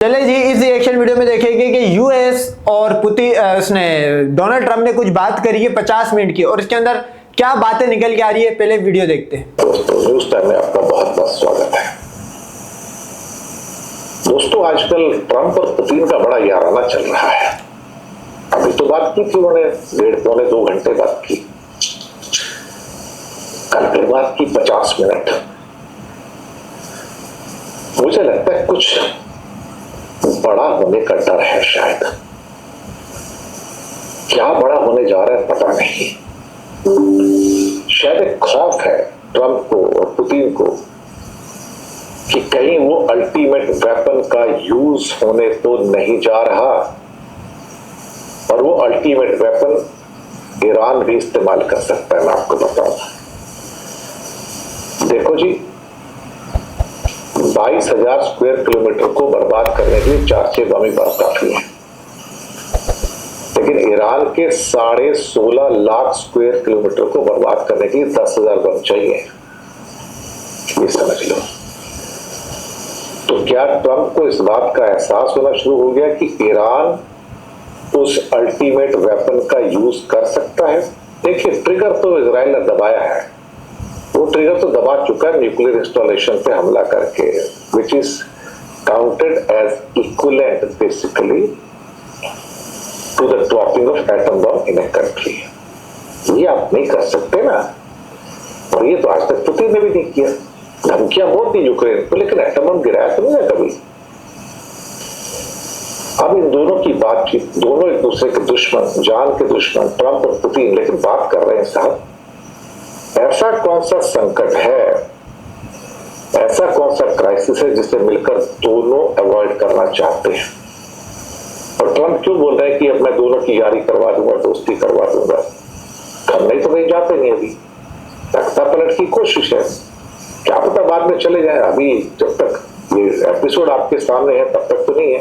चले जी, इस reaction video में देखेंगे कि यूएस और उसने डोनाल्ड ट्रंप ने कुछ बात करी है 50 मिनट की, और इसके अंदर क्या बातें निकल के आ रही है। पहले वीडियो देखते हैं। दोस्तों, न्यूज टाइम में आपका बहुत बहुत स्वागत है। दोस्तों, आजकल ट्रंप और पुतिन का बड़ा याराना चल रहा है। अभी तो बात की थी उन्होंने 1.5-2 घंटे बात की, कल फिर बात की 50 मिनट। मुझे लगता है कुछ बड़ा होने का डर है शायद। क्या बड़ा होने जा रहा है पता नहीं। शायद एक खौफ है ट्रंप को और पुतिन को कि कहीं वो अल्टीमेट वेपन का यूज होने तो नहीं जा रहा, और वो अल्टीमेट वेपन ईरान भी इस्तेमाल कर सकता है। मैं आपको बताऊं, देखो जी, 22,000 स्क्वायर किलोमीटर को बर्बाद करने के लिए 4-6 बम बर्फ काफी है, लेकिन ईरान के 16.5 लाख स्क्वायर किलोमीटर को बर्बाद करने के लिए 10,000 बम चाहिए। ये समझ लो। तो क्या ट्रंप को इस बात का एहसास होना शुरू हो गया कि ईरान उस अल्टीमेट वेपन का यूज कर सकता है? देखिए, ट्रिगर तो इजराइल ने दबाया है, वो ट्रिगर तो दबा चुका है न्यूक्लियर इंस्टॉलेशन पे हमला करके, which is counted as equivalent basically to the dropping of atom bomb in a country. ये आप नहीं कर सकते ना, और ये तो आज तक पुतिन ने भी नहीं किया। धमकियां बहुत दी यूक्रेन को, लेकिन एटम बम गिराया तो नहीं है कभी। अब इन दोनों की बातचीत, दोनों एक दूसरे के दुश्मन, जान के दुश्मन, ट्रंप और पुतिन, लेकिन बात कर रहे हैं साहब, ऐसा कौन सा संकट है, ऐसा कौन सा क्राइसिस है जिसे मिलकर दोनों अवॉइड करना चाहते हैं? और ट्रंप क्यों बोल रहे हैं कि अब मैं दोनों की यारी करवा दूंगा, दोस्ती करवा दूंगा? करने तो नहीं जाते नहीं, अभी तख्ता पलट की कोशिश है। क्या पता बाद में चले जाए। अभी जब तक ये एपिसोड आपके सामने है तब तक तो नहीं है।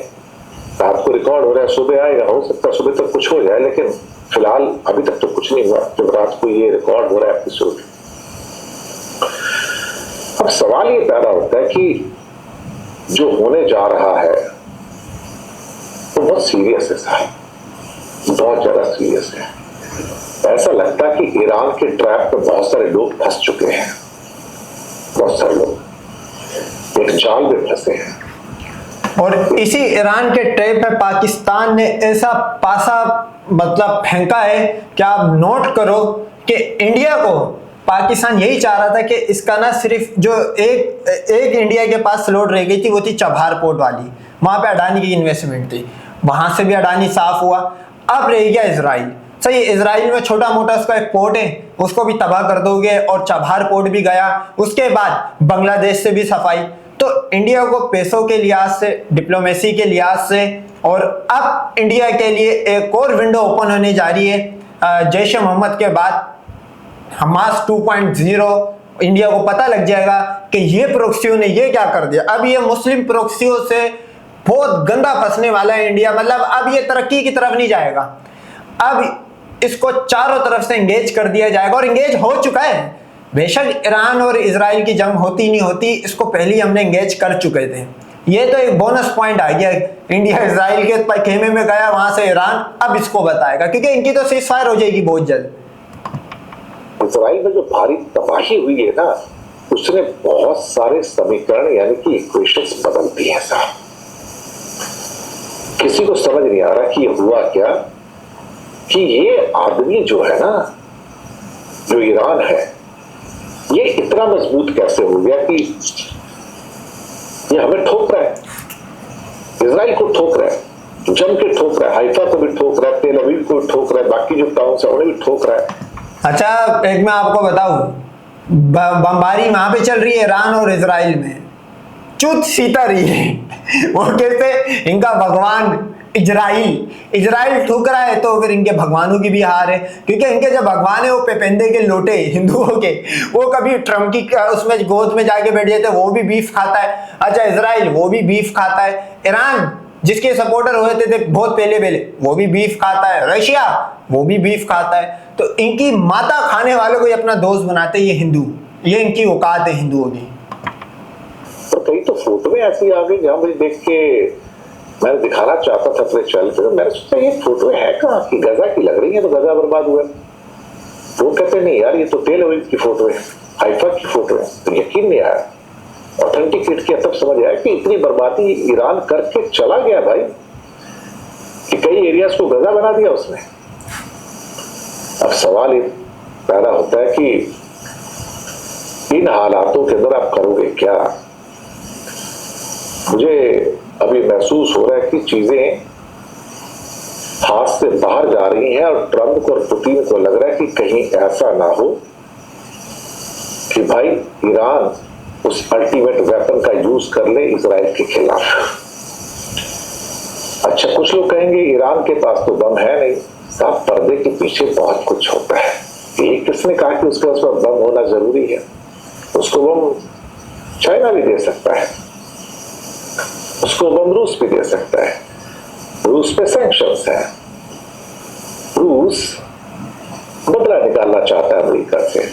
रात को रिकॉर्ड हो रहा है, सुबह आएगा, हो सकता है सुबह तक कुछ हो जाए, लेकिन फिलहाल अभी तक तो कुछ नहीं हुआ जब रात को ये रिकॉर्ड हो रहा है एपिसोड। अब सवाल ये पैदा होता है कि जो होने जा रहा है वो बहुत सीरियस है साहब, बहुत ज्यादा सीरियस है। ऐसा लगता है कि ईरान के ट्रैप में बहुत सारे लोग फंस चुके हैं, बहुत सारे लोग एक जाल में फंसे हैं। और इसी ईरान के ट्रैप में पाकिस्तान ने ऐसा पासा मतलब फेंका है कि आप नोट करो कि इंडिया को पाकिस्तान यही चाह रहा था कि इसका ना सिर्फ जो एक इंडिया के पास स्लॉट रह गई थी, वो थी चबहार पोर्ट वाली। वहां पे अडानी की इन्वेस्टमेंट थी, वहां से भी अडानी साफ हुआ। अब रह गया इजराइल। सही, इजराइल में छोटा मोटा उसका एक पोर्ट है, उसको भी तबाह कर दोगे, और चबहार पोर्ट भी गया। उसके बाद बांग्लादेश से भी सफाई। तो इंडिया को पैसों के लिहाज से, डिप्लोमेसी के लिहाज से, और अब इंडिया के लिए एक और विंडो ओपन होने जा रही है। जैश ए मोहम्मद के बाद हमास 2.0, इंडिया को पता लग जाएगा कि ये प्रोक्सियों ने ये क्या कर दिया। अब ये मुस्लिम प्रोक्सियों से बहुत गंदा फंसने वाला है इंडिया। मतलब अब ये तरक्की की तरफ नहीं जाएगा, अब इसको चारों तरफ से एंगेज कर दिया जाएगा, और एंगेज हो चुका है। बेशक ईरान और इजराइल की जंग होती नहीं होती, इसको पहले ही हमने एंगेज कर चुके थे। ये तो एक बोनस पॉइंट आ गया, इंडिया इजराइल के खेमे में गया, वहां से ईरान अब इसको बताएगा, क्योंकि इनकी तो सीज फायर हो जाएगी बहुत जल्द। इजराइल में जो भारी तबाही हुई है ना, उसने बहुत सारे समीकरण यानी कि इक्वेशंस बदल दी हैं साहब। किसी को समझ नहीं आ रहा कि ये हुआ क्या, कि ये आदमी जो है ना, जो ईरान है, ये इतना मजबूत कैसे हो गया कि ये हमें ठोक रहा है, इजराइल को ठोक रहा है, जम के ठोक रहा है, हाइफा को भी ठोक रहा है, तेल अवीव को ठोक रहा है, बाकी जो टाउन्स है उन्हें भी ठोक रहा है। अच्छा, एक मैं आपको बताऊं, बमबारी वहां पे चल रही है ईरान और इजराइल में, चुत सीता रही है। वो कहते इनका भगवान इजराइल ठुक रहा है, तो फिर इनके भगवानों की भी हार है, क्योंकि इनके जो भगवान है वो पेपेंदे के लोटे हिंदुओं के, वो कभी ट्रम्प की उसमें गोद में जाके बैठ जाते, वो भी बीफ खाता है। अच्छा, इजराइल वो भी बीफ खाता है। ईरान जिसके सपोर्टर हुए थे बहुत पहले वो भी बीफ खाता है। रशिया वो भी बीफ खाता है। तो इनकी माता खाने वालों को ये अपना दोस्त बनाते हैं ये हिंदू, ये इनकी औकात है हिंदुओं की। तो कई तो फोटो ऐसी आ गई जहां मुझे देख के मैं दिखाना चाहता था अपने चैनल पे, मैंने सोचा ये फोटो है कहाँ की, गजा की लग रही है, तो गजा बर्बाद हुआ। वो कहते नहीं यार ये तो तेल अवीव की फोटो है, हाइफा की फोटो है। तो यकीन नहीं आया, ऑथेंटिकेट किया तब समझ आया कि इतनी बर्बादी ईरान करके चला गया भाई, कि कई एरियाज को गजा बना दिया उसने। अब सवाल ये पैदा होता है कि इन हालातों के अंदर आप करोगे क्या। मुझे अभी महसूस हो रहा है कि चीजें हाथ से बाहर जा रही हैं, और ट्रंप को और पुतिन को लग रहा है कि कहीं ऐसा ना हो कि भाई ईरान उस अल्टीमेट वेपन का यूज कर ले इजराइल के खिलाफ। अच्छा, कुछ लोग कहेंगे ईरान के पास तो बम है नहीं, साफ पर्दे के पीछे बहुत कुछ होता है। ये किसने कहा कि उसके पास बम होना जरूरी है? उसको बम चाइना भी दे सकता है, उसको बम रूस भी दे सकता है। रूस पे सैंक्शंस है, रूस बदला निकालना चाहता है अमेरिका से,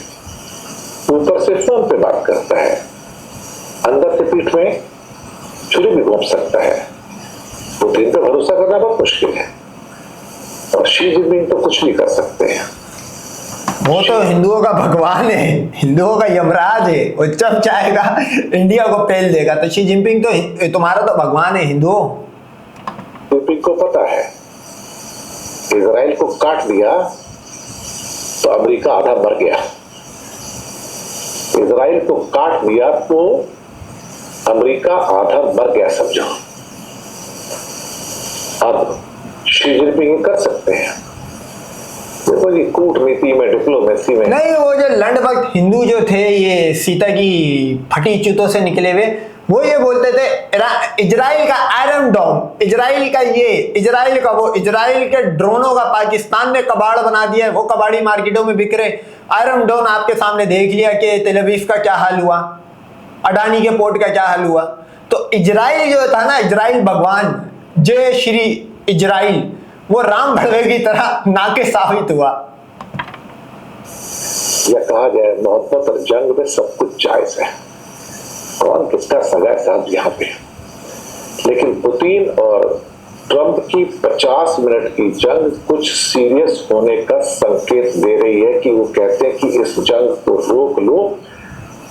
ऊपर से फोन पे बात करता है, अंदर से पीठ में छुरी भी घोंप सकता है। पुतिन पे भरोसा करना बहुत मुश्किल है, और शी जिनपिंग तो कुछ भी कर सकते हैं। वो तो हिंदुओं का भगवान है, हिंदुओं का यमराज है, वो जब चाहेगा इंडिया को पेल देगा। तो शी जिनपिंग तो तुम्हारा तो भगवान है हिंदुओं। जिनपिंग को पता है इजराइल को काट दिया तो अमेरिका आधा मर गया, इजराइल को काट दिया तो अमेरिका आधा मर गया समझो। अब शी जिनपिंग कर सकते हैं, देखो ये कूटनीति में, डिप्लोमेसी में नहीं, वो जो लंड भक्त हिंदू जो थे, ये सीता की फटी चूतों से निकले हुए, वो ये बोलते थे इजराइल का आयरन डोम, इजराइल का ये, इजराइल का वो, इजराइल के ड्रोनों का पाकिस्तान ने कबाड़ बना दिया है, वो कबाड़ी मार्केटों में बिक रहे। आयरन डोम आपके सामने देख लिया कि तेल अवीव का क्या हाल हुआ, अडानी के पोर्ट का क्या हाल हुआ। तो इजराइल जो था ना, इजराइल भगवान, जय श्री इजराइल, वो राम भड़वे की तरह नाके साबित हुआ। यह कहा जाए मोहब्बत और जंग में सब कुछ जायज है, कौन किसका सगा है साहब यहाँ पे। लेकिन पुतिन और ट्रंप की 50 मिनट की जंग कुछ सीरियस होने का संकेत दे रही है, कि वो कहते हैं कि इस जंग को रोक लो,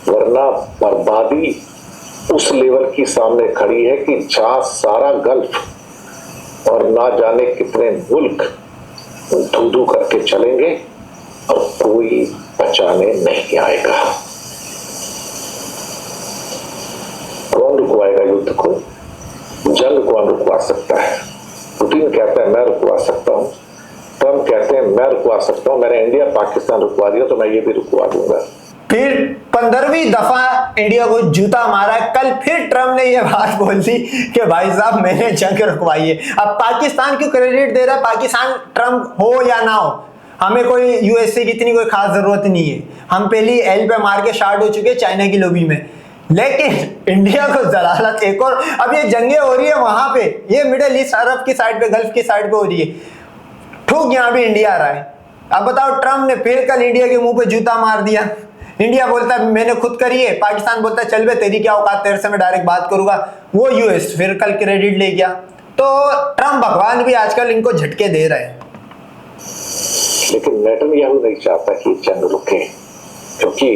वरना बर्बादी उस लेवल की सामने खड़ी है कि जहां सारा गल्फ और ना जाने कितने मुल्क धू करके चलेंगे और कोई बचाने नहीं आएगा। कौन रुकवाएगा युद्ध को? जंग कौन रुकवा सकता है? पुतिन कहता है मैं रुकवा सकता हूं, ट्रंप कहते हैं मैं रुकवा सकता हूं, मैंने इंडिया पाकिस्तान रुकवा दिया तो मैं ये भी रुकवा दूंगा। फिर 15वीं दफा इंडिया को जूता मारा। कल फिर ट्रम्प ने यह बात बोल दी कि भाई साहब मैंने जंग रुकवाई है। अब पाकिस्तान क्यों क्रेडिट दे रहा है? पाकिस्तान ट्रम्प हो या ना हो, हमें कोई यूएसए की इतनी कोई खास जरूरत नहीं है, हम पहले एल पे मार के स्टार्ट हो चुके चाइना की लोबी में। लेकिन इंडिया को जलालत एक और, अब ये जंगें हो रही है वहां पे, ये मिडिल ईस्ट अरब की साइड पे, गल्फ की साइड पे हो रही है, ठूक यहाँ भी इंडिया आ रहा है। अब बताओ, ट्रम्प ने फिर कल इंडिया के मुंह पे जूता मार दिया। इंडिया बोलता है मैंने खुद करी है, पाकिस्तान बोलता है चल बे तेरी क्या औकात, तेरे से मैं डायरेक्ट बात करूंगा। वो यूएस फिर कल क्रेडिट ले गया। तो ट्रम्प भगवान भी आजकल इनको झटके दे रहे हैं। लेकिन नेतन्याहू नहीं चाहता कि जंग रुके, क्योंकि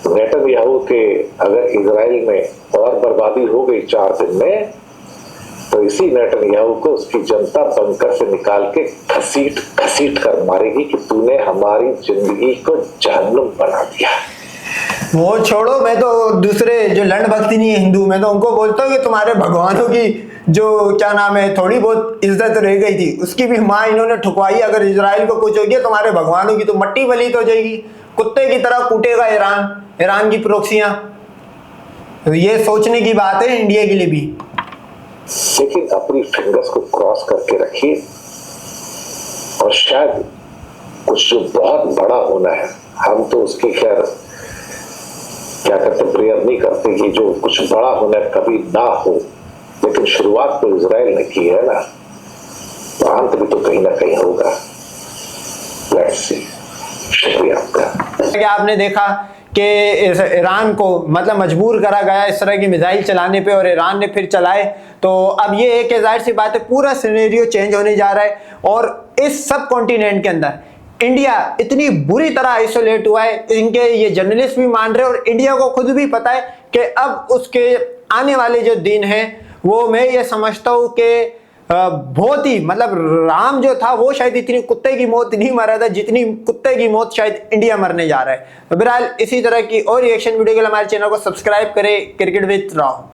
नेतन्याहू के अगर इजराइल में और बर्बादी हो गई 4 दिन में, तो इसी नेतन्याहू को उसकी जनता बंकर से निकाल के घसीट घसीट कर मारेगी कि तूने हमारी जिंदगी को जहन्नुम बना दिया। वो छोड़ो, मैं तो दूसरे जो लंड भक्ति नहीं है हिंदू, मैं तो उनको बोलता हूँ कि तुम्हारे भगवानों की जो क्या नाम है थोड़ी बहुत इज्जत रह गई थी, उसकी भी माँ इन्होंने ठुकवाई। अगर इजराइल को कुछ हो गया तुम्हारे भगवानों की तो मट्टी बलीत हो जाएगी, कुत्ते की तरह कूटेगा ईरान की प्रोक्सियां। तो ये सोचने की बात है इंडिया के लिए भी। लेकिन अपनी फिंगर्स को क्रॉस करके रखिए, और शायद कुछ जो बहुत बड़ा होना है, हम तो उसकी खैर क्या करते, प्रेयर नहीं करते कि जो कुछ बड़ा होना है कभी ना हो, लेकिन शुरुआत तो इजराइल ने की है ना, तो अंत भी तो कहीं ना कहीं होगा। Let's see. शुक्रिया आपका। क्या आपने देखा कि ईरान को मतलब मजबूर करा गया इस तरह की मिसाइल चलाने पे और ईरान ने फिर चलाए, तो अब ये एक जाहिर सी बात है पूरा सिनेरियो चेंज होने जा रहा है। और इस सब कॉन्टिनेंट के अंदर इंडिया इतनी बुरी तरह आइसोलेट हुआ है, इनके ये जर्नलिस्ट भी मान रहे हैं और इंडिया को खुद भी पता है कि अब उसके आने वाले जो दिन हैं वो मैं ये समझता हूँ कि बहुत ही मतलब राम जो था वो शायद इतनी कुत्ते की मौत नहीं मरा था जितनी कुत्ते की मौत शायद इंडिया मरने जा रहा है। तो बहरहाल इसी तरह की और रिएक्शन वीडियो के लिए हमारे चैनल को सब्सक्राइब करें। Cricket with Rao.